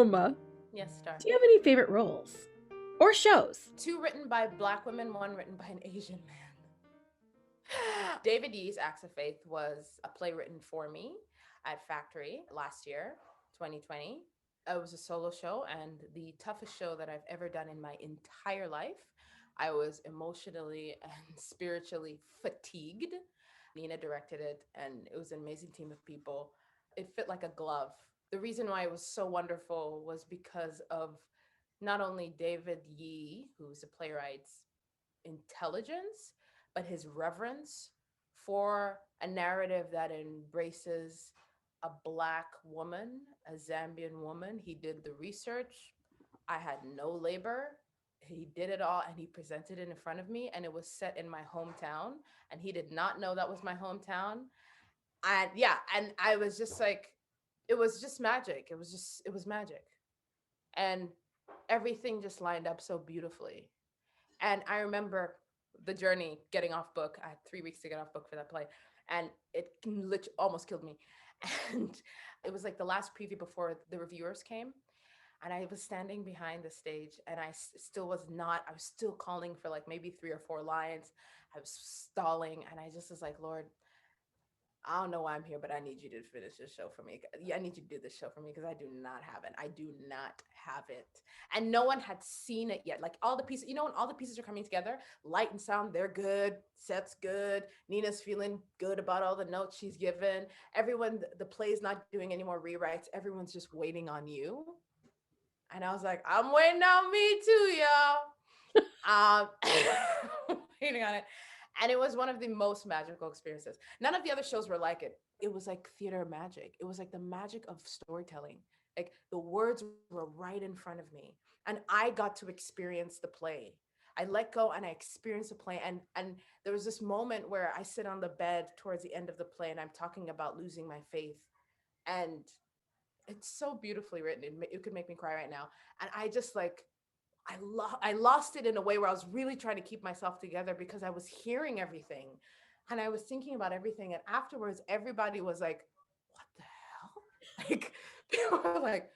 Mumba, Yes, Starr. do you have any favorite roles or shows? 2 written by Black women, 1 written by an Asian man. David Yee's Acts of Faith was a play written for me at Factory last year, 2020. It was a solo show and the toughest show that I've ever done in my entire life. I was emotionally and spiritually fatigued. Nina directed it, and it was an amazing team of people. It fit like a glove. The reason why it was so wonderful was because of not only David Yee, who's a playwright's intelligence, but his reverence for a narrative that embraces a Black woman, a Zambian woman. He did the research. I had no labor. He did it all and he presented it in front of me, and it was set in my hometown, and he did not know that was my hometown. And yeah, and I was just like, it was just magic. It was magic. And everything just lined up so beautifully. And I remember the journey getting off book. I had 3 weeks to get off book for that play, and it literally almost killed me. And it was like the last preview before the reviewers came. And I was standing behind the stage, and I was still calling for like maybe 3 or 4 lines. I was stalling, and I just was like, Lord, I don't know why I'm here, but I need you to finish this show for me. Yeah, I need you to do this show for me because I do not have it. I do not have it. And no one had seen it yet. Like all the pieces, when all the pieces are coming together, light and sound, they're good. Set's good. Nina's feeling good about all the notes she's given. Everyone, the play's not doing any more rewrites. Everyone's just waiting on you. And I was like, I'm waiting on me too, y'all. Waiting on it. And it was one of the most magical experiences. None of the other shows were like it. It was like theater magic. It was like the magic of storytelling. Like the words were right in front of me. And I got to experience the play. I let go and I experienced the play. And there was this moment where I sit on the bed towards the end of the play and I'm talking about losing my faith. And it's so beautifully written. It could make me cry right now. And I just like, I lost it in a way where I was really trying to keep myself together because I was hearing everything and I was thinking about everything. And afterwards, everybody was like, what the hell? Like, people were like,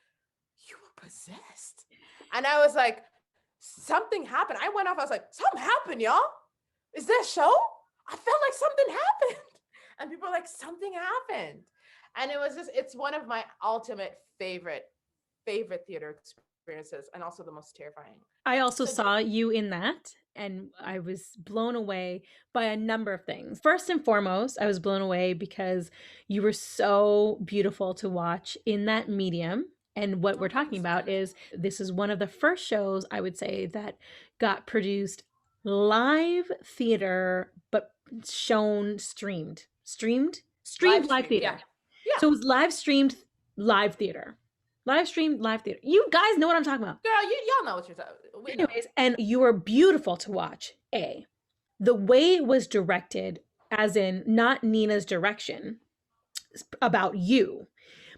you were possessed. And I was like, something happened. I went off. I was like, something happened, y'all. Is that a show? I felt like something happened. And people were like, something happened. And it was just, it's one of my ultimate favorite theater experiences and also the most terrifying. I also saw you in that, and I was blown away by a number of things. First and foremost, I was blown away because you were so beautiful to watch in that medium. And what we're talking about is this is one of the first shows, I would say, that got produced live theater, but shown streamed live theater. Yeah. So it was live streamed live theater. Live streamed live theater. You guys know what I'm talking about. Girl, y'all know what you're talking about. Anyways, and you were beautiful to watch. The way it was directed, as in not Nina's direction about you,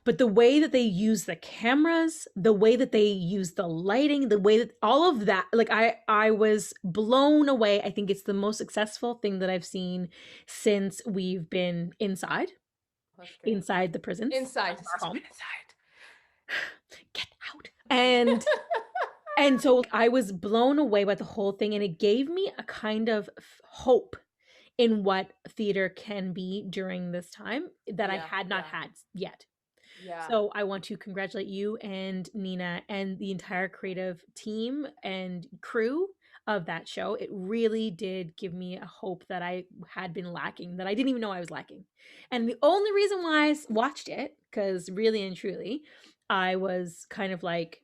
but the way that they use the cameras, the way that they use the lighting, the way that all of that, like I was blown away. I think it's the most successful thing that I've seen since we've been inside the prisons. Inside. Get out. And so I was blown away by the whole thing, and it gave me a kind of hope in what theater can be during this time that I had not had yet. Yeah. So I want to congratulate you and Nina and the entire creative team and crew of that show. It really did give me a hope that I had been lacking, that I didn't even know I was lacking. And the only reason why I watched it, because really and truly, I was kind of like,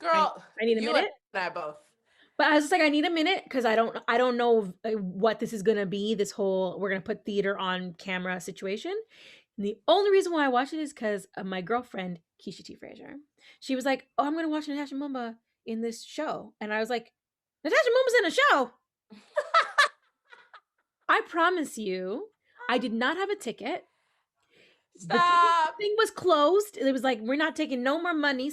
girl, I need a minute. And I both. But I was just like, I need a minute because I don't know what this is gonna be. This whole we're gonna put theater on camera situation. And the only reason why I watched it is because of my girlfriend Keisha T. Frazier. She was like, "Oh, I'm gonna watch Natasha Mumba in this show," and I was like, "Natasha Mumba's in a show." I promise you, I did not have a ticket. Stop. The thing was closed. It was like, we're not taking no more money.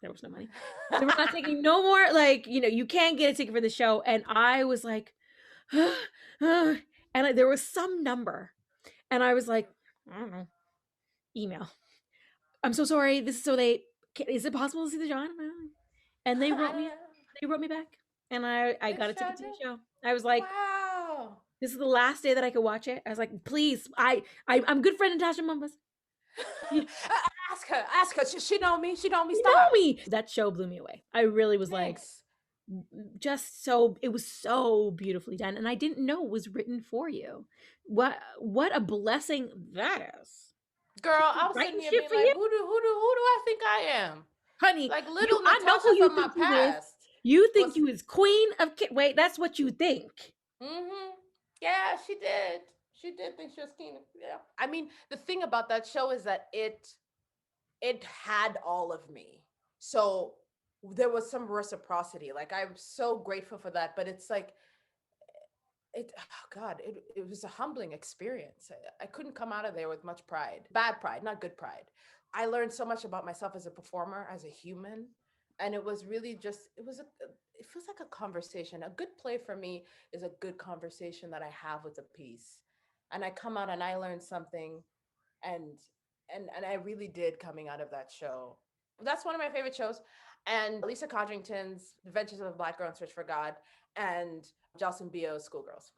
There was no money. So we're not taking no more, like, you can't get a ticket for the show. And I was like, and there was some number. And I was like, I don't know, email. I'm so sorry. This is so late. Is it possible to see the John? And they I wrote don't me. know. They wrote me back, and I They got a ticket showed to the it. show. I was like, Wow. this is the last day that I could watch it. I was like, please, I'm good friend Natasha Mumba's. You, Ask her. She know me. She know me. you know Starr. me. That show blew me away. I really was like, Thanks. just so it was so beautifully done, and I didn't know it was written for you. What a blessing that is. Girl, I was sitting Writing here shit being for like, you, who do I think I am? honey. Like You, little I know who Natasha you from my think you is. past. You think Was you is queen of wait, that's what you think. mm-hmm. Yeah, she did. She did think she was keen. Yeah. I mean, the thing about that show is that it had all of me. So there was some reciprocity. Like I'm so grateful for that. But it's like it oh God, it was a humbling experience. I couldn't come out of there with much pride. Bad pride, not good pride. I learned so much about myself as a performer, as a human. And it was really just it feels like a conversation. A good play for me is a good conversation that I have with a piece. And I come out and I learn something and and I really did coming out of that show. That's one of my favorite shows. And Lisa Codrington's Adventures of a Black Girl in Search for God and Jocelyn Bio's Schoolgirls.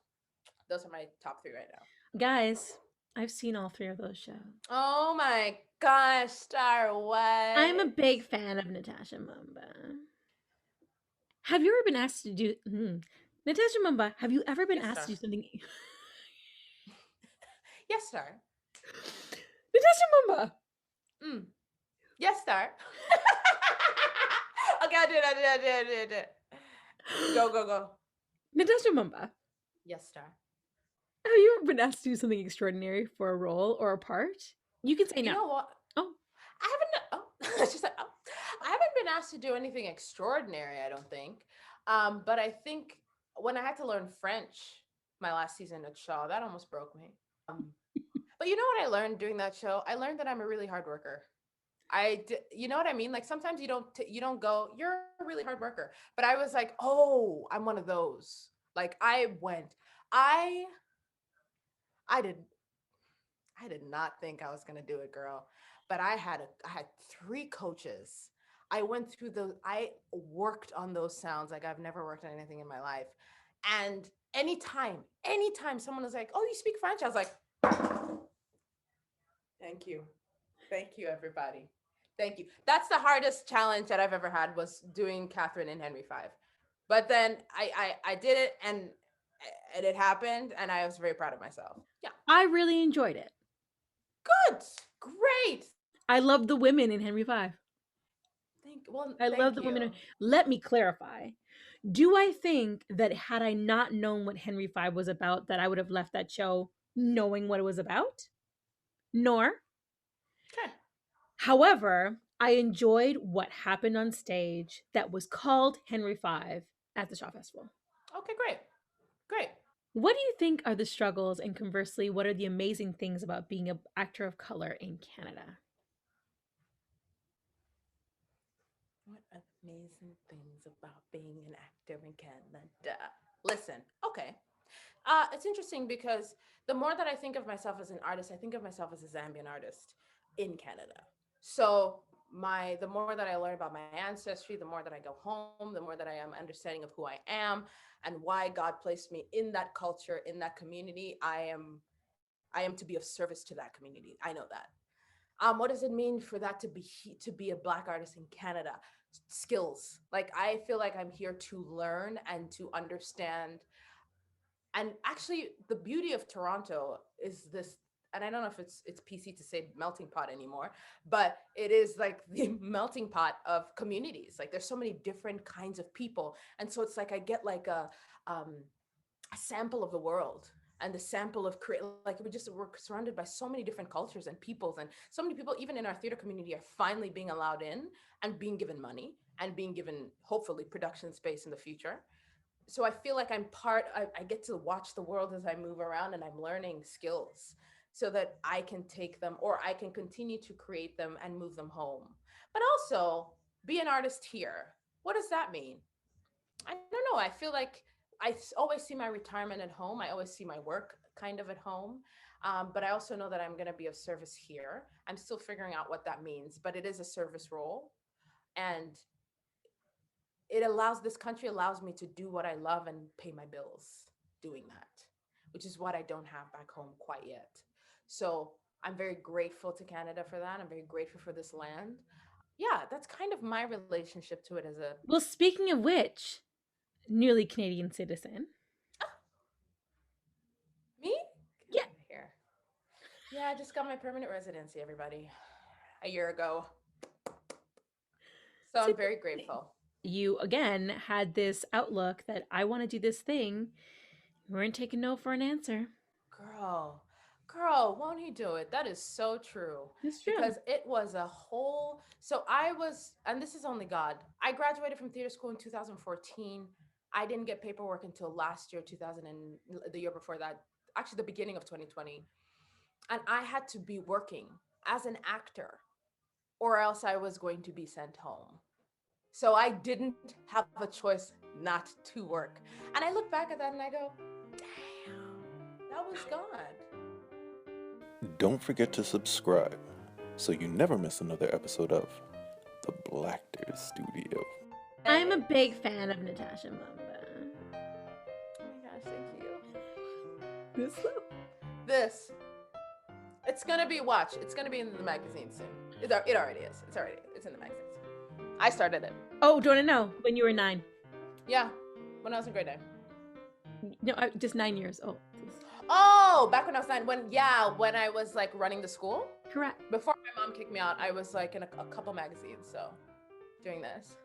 Those are my top three right now. Guys, I've seen all three of those shows. Oh my gosh, Starr, I'm a what? big fan of Natasha Mumba. Have you ever been asked to do Natasha Mumba, have you ever been Yes, asked to Starr. do something Yes, Starr. Natasha Mumba? Mm. Yes, Starr. Okay, I did. Go, go, go. Natasha Mumba, Yes, Starr. have you ever been asked to do something extraordinary for a role or a part? You can say You no. know what? Oh, I haven't. Oh, she said, oh. I haven't been asked to do anything extraordinary. I don't think. But I think when I had to learn French my last season at Shaw, that almost broke me. But you know what I learned doing that show? I learned that I'm a really hard worker. You know what I mean? Like sometimes you don't go, you're a really hard worker. But I was like, oh, I'm one of those. Like I I did I did not think I was gonna do it, girl. But I had three coaches. I went through I worked on those sounds like I've never worked on anything in my life. And anytime someone was like, oh, you speak French, I was like, thank you. Thank you, everybody. Thank you. That's the hardest challenge that I've ever had was doing Catherine in Henry V. But then I did it and it happened and I was very proud of myself. Yeah. I really enjoyed it. Good. Great. I love the women in Henry V. I love Thank the you. women. Let me clarify. Do I think that had I not known what Henry V was about, that I would have left that show knowing what it was about? Nor. Okay. However, I enjoyed what happened on stage that was called Henry V at the Shaw Festival. Okay, great. Great. What do you think are the struggles, and conversely, what are the amazing things about being an actor of color in Canada? What amazing things about being an actor in Canada. Listen, okay. It's interesting because the more that I think of myself as an artist, I think of myself as a Zambian artist in Canada. So the more that I learn about my ancestry, the more that I go home, the more that I am understanding of who I am and why God placed me in that culture, in that community. I am to be of service to that community. I know that. What does it mean for that to be a Black artist in Canada? Skills. Like I feel like I'm here to learn and to understand. And actually, the beauty of Toronto is this. And I don't know if it's PC to say melting pot anymore, but it is like the melting pot of communities. Like there's so many different kinds of people, and so it's like I get like a sample of the world and the sample of like we're surrounded by so many different cultures and peoples, and so many people even in our theater community are finally being allowed in and being given money and being given hopefully production space in the future. So I feel like I get to watch the world as I move around and I'm learning skills so that I can take them or I can continue to create them and move them home. But also be an artist here. What does that mean? I don't know. I feel like always see my retirement at home. I always see my work kind of at home. But I also know that I'm going to be of service here. I'm still figuring out what that means, but it is a service role. And this country allows me to do what I love and pay my bills doing that, which is what I don't have back home quite yet. So I'm very grateful to Canada for that. I'm very grateful for this land. Yeah, that's kind of my relationship to it as a. Well, speaking of which, newly Canadian citizen. Me? Get Yeah. out of here. Yeah, I just got my permanent residency, everybody, a year ago. So I'm very grateful. You again had this outlook that I want to do this thing. You weren't taking no for an answer. Girl, girl, won't he do it? That is so true. It's true. Because it was a whole. So I was, and this is only God. I graduated from theater school in 2014. I didn't get paperwork until last year, 2000, and the year before that, actually the beginning of 2020. And I had to be working as an actor, or else I was going to be sent home. So I didn't have a choice not to work. And I look back at that and I go, damn, that was God. Don't forget to subscribe so you never miss another episode of the Blacktor Studio. I'm a big fan of Natasha Mumba. Oh my gosh, thank you. This though? This. It's gonna be, watch, it's gonna be in the magazine soon. It already is. It's in the magazines. I started it. Oh, do you want to know? When you were 9. Yeah, when I was in grade 9. No, just 9 years old. Oh, back when I was 9. When I was like running the school. Correct. Before my mom kicked me out, I was like in a couple magazines, so doing this.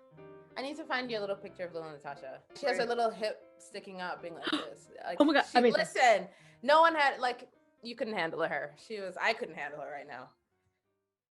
I need to find you a little picture of little Natasha. She has her little hip sticking out, being like this. Like, oh my God, listen, no one had, like, you couldn't handle her. I couldn't handle her right now.